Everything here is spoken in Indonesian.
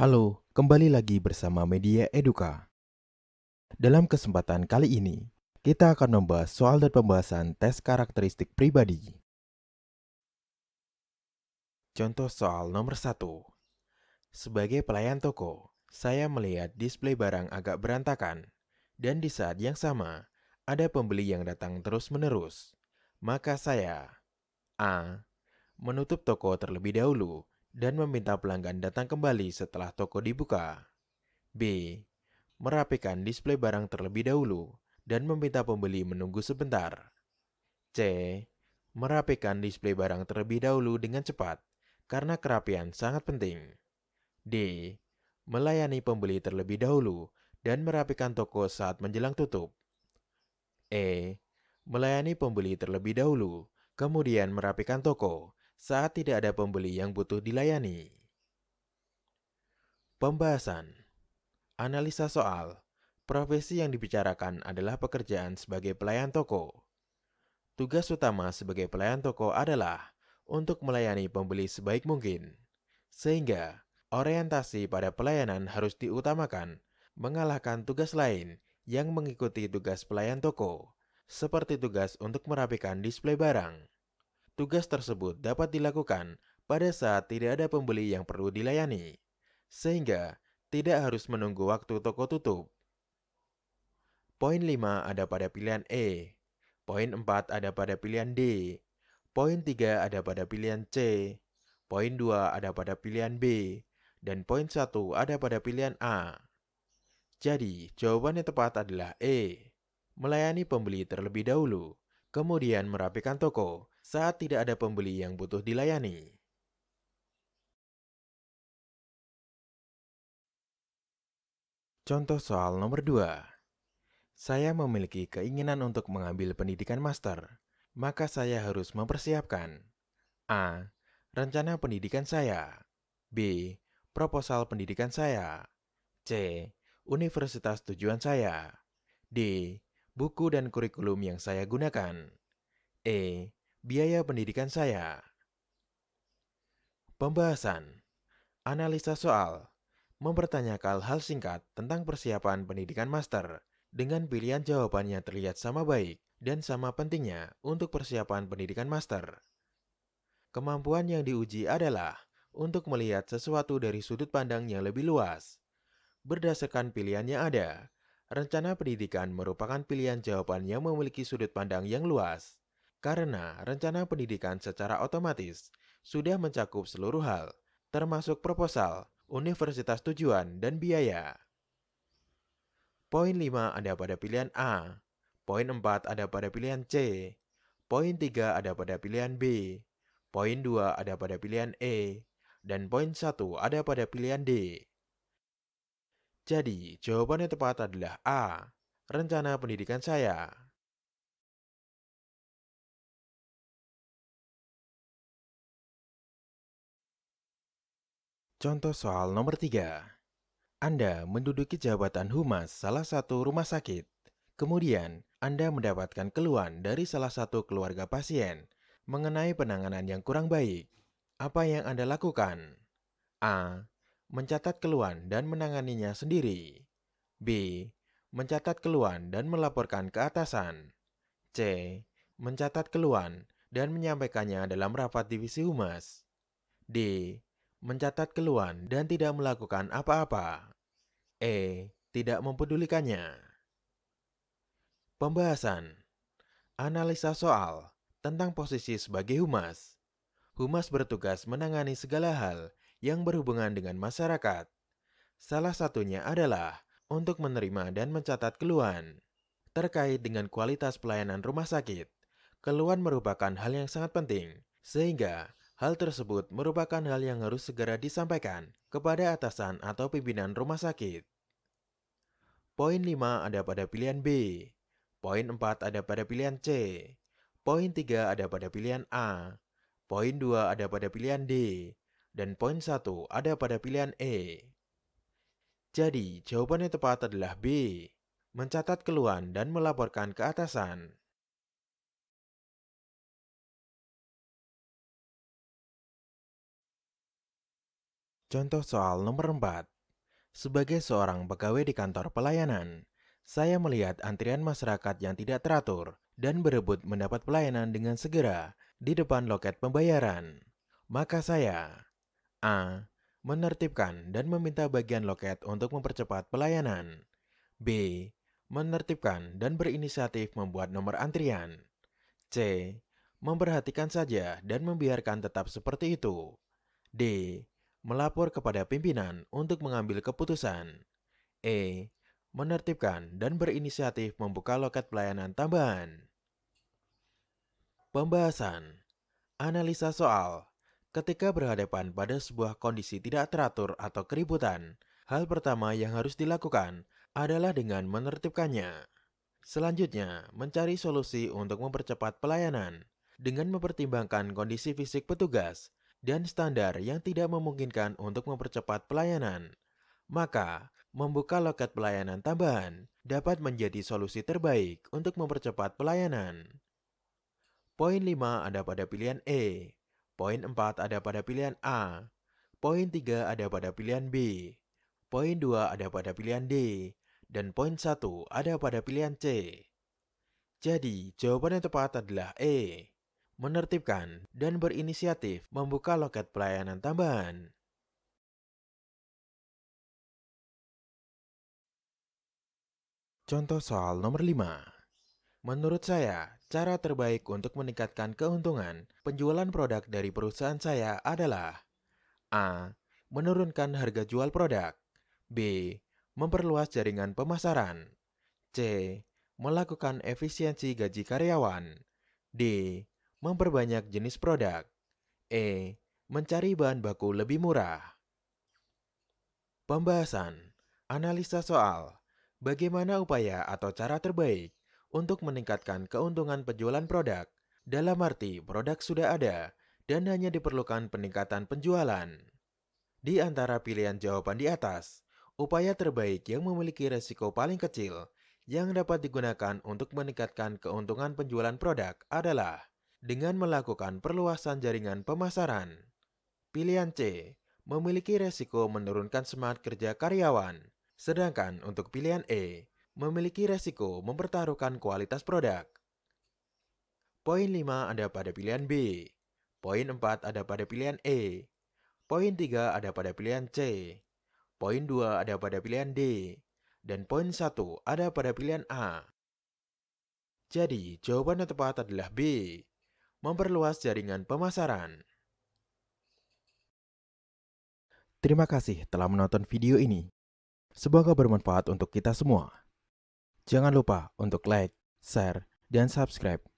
Halo, kembali lagi bersama Media Eduka. Dalam kesempatan kali ini, kita akan membahas soal dan pembahasan tes karakteristik pribadi. Contoh soal nomor 1. Sebagai pelayan toko, saya melihat display barang agak berantakan. Dan di saat yang sama, ada pembeli yang datang terus-menerus. Maka saya A. Menutup toko terlebih dahulu dan meminta pelanggan datang kembali setelah toko dibuka. B. Merapikan display barang terlebih dahulu dan meminta pembeli menunggu sebentar. C. Merapikan display barang terlebih dahulu dengan cepat, karena kerapian sangat penting. D. Melayani pembeli terlebih dahulu dan merapikan toko saat menjelang tutup. E. Melayani pembeli terlebih dahulu, kemudian merapikan toko saat tidak ada pembeli yang butuh dilayani. Pembahasan. Analisa soal. Profesi yang dibicarakan adalah pekerjaan sebagai pelayan toko. Tugas utama sebagai pelayan toko adalah untuk melayani pembeli sebaik mungkin. Sehingga, orientasi pada pelayanan harus diutamakan, mengalahkan tugas lain yang mengikuti tugas pelayan toko, seperti tugas untuk merapikan display barang. Tugas tersebut dapat dilakukan pada saat tidak ada pembeli yang perlu dilayani, sehingga tidak harus menunggu waktu toko tutup. Poin 5 ada pada pilihan E. Poin 4 ada pada pilihan D. Poin 3 ada pada pilihan C. Poin 2 ada pada pilihan B. Dan poin 1 ada pada pilihan A. Jadi, jawaban yang tepat adalah E. Melayani pembeli terlebih dahulu, kemudian merapikan toko saat tidak ada pembeli yang butuh dilayani. Contoh soal nomor 2. Saya memiliki keinginan untuk mengambil pendidikan master, maka saya harus mempersiapkan A. Rencana pendidikan saya. B. Proposal pendidikan saya. C. Universitas tujuan saya. D. Buku dan kurikulum yang saya gunakan. E. Biaya pendidikan saya. Pembahasan. Analisa soal. Mempertanyakan hal singkat tentang persiapan pendidikan master dengan pilihan jawabannya terlihat sama baik dan sama pentingnya untuk persiapan pendidikan master. Kemampuan yang diuji adalah untuk melihat sesuatu dari sudut pandang yang lebih luas. Berdasarkan pilihan yang ada, rencana pendidikan merupakan pilihan jawaban yang memiliki sudut pandang yang luas. Karena rencana pendidikan secara otomatis sudah mencakup seluruh hal, termasuk proposal, universitas tujuan, dan biaya. Poin 5 ada pada pilihan A. Poin 4 ada pada pilihan C. Poin 3 ada pada pilihan B. Poin 2 ada pada pilihan E. Dan poin 1 ada pada pilihan D. Jadi, jawaban yang tepat adalah A. Rencana pendidikan saya. Contoh soal nomor 3. Anda menduduki jabatan humas salah satu rumah sakit. Kemudian, Anda mendapatkan keluhan dari salah satu keluarga pasien mengenai penanganan yang kurang baik. Apa yang Anda lakukan? A. Mencatat keluhan dan menanganinya sendiri. B. Mencatat keluhan dan melaporkan ke atasan. C. Mencatat keluhan dan menyampaikannya dalam rapat divisi humas. D. Mencatat keluhan dan tidak melakukan apa-apa. E. Tidak mempedulikannya. Pembahasan. Analisa soal tentang posisi sebagai humas. Humas bertugas menangani segala hal yang berhubungan dengan masyarakat. Salah satunya adalah untuk menerima dan mencatat keluhan. Terkait dengan kualitas pelayanan rumah sakit, keluhan merupakan hal yang sangat penting, sehingga hal tersebut merupakan hal yang harus segera disampaikan kepada atasan atau pimpinan rumah sakit. Poin 5 ada pada pilihan B. Poin 4 ada pada pilihan C. Poin 3 ada pada pilihan A. Poin 2 ada pada pilihan D. Dan poin 1 ada pada pilihan E. Jadi, jawaban yang tepat adalah B. Mencatat keluhan dan melaporkan ke atasan. Contoh soal nomor 4. Sebagai seorang pegawai di kantor pelayanan, saya melihat antrian masyarakat yang tidak teratur dan berebut mendapat pelayanan dengan segera di depan loket pembayaran. Maka saya A. Menertibkan dan meminta bagian loket untuk mempercepat pelayanan. B. Menertibkan dan berinisiatif membuat nomor antrian. C. Memperhatikan saja dan membiarkan tetap seperti itu. D. Melapor kepada pimpinan untuk mengambil keputusan. E. Menertibkan dan berinisiatif membuka loket pelayanan tambahan. Pembahasan. Analisa soal. Ketika berhadapan pada sebuah kondisi tidak teratur atau keributan, hal pertama yang harus dilakukan adalah dengan menertibkannya. Selanjutnya, mencari solusi untuk mempercepat pelayanan dengan mempertimbangkan kondisi fisik petugas dan standar yang tidak memungkinkan untuk mempercepat pelayanan. Maka, membuka loket pelayanan tambahan dapat menjadi solusi terbaik untuk mempercepat pelayanan. Poin 5 ada pada pilihan E. Poin 4 ada pada pilihan A. Poin 3 ada pada pilihan B. Poin 2 ada pada pilihan D. Dan poin 1 ada pada pilihan C. Jadi, jawaban yang tepat adalah E. Menertibkan dan berinisiatif membuka loket pelayanan tambahan. Contoh soal nomor 5. Menurut saya, cara terbaik untuk meningkatkan keuntungan penjualan produk dari perusahaan saya adalah A. Menurunkan harga jual produk. B. Memperluas jaringan pemasaran. C. Melakukan efisiensi gaji karyawan. D. Memperbanyak jenis produk. E. Mencari bahan baku lebih murah. Pembahasan. Analisa soal. Bagaimana upaya atau cara terbaik untuk meningkatkan keuntungan penjualan produk? Dalam arti produk sudah ada dan hanya diperlukan peningkatan penjualan. Di antara pilihan jawaban di atas, upaya terbaik yang memiliki resiko paling kecil yang dapat digunakan untuk meningkatkan keuntungan penjualan produk adalah dengan melakukan perluasan jaringan pemasaran. Pilihan C, memiliki resiko menurunkan semangat kerja karyawan. Sedangkan untuk pilihan E, memiliki resiko mempertaruhkan kualitas produk. Poin 5 ada pada pilihan B. Poin 4 ada pada pilihan E. Poin 3 ada pada pilihan C. Poin 2 ada pada pilihan D. Dan poin 1 ada pada pilihan A. Jadi, jawaban yang tepat adalah B. Memperluas jaringan pemasaran. Terima kasih telah menonton video ini. Semoga bermanfaat untuk kita semua. Jangan lupa untuk like, share, dan subscribe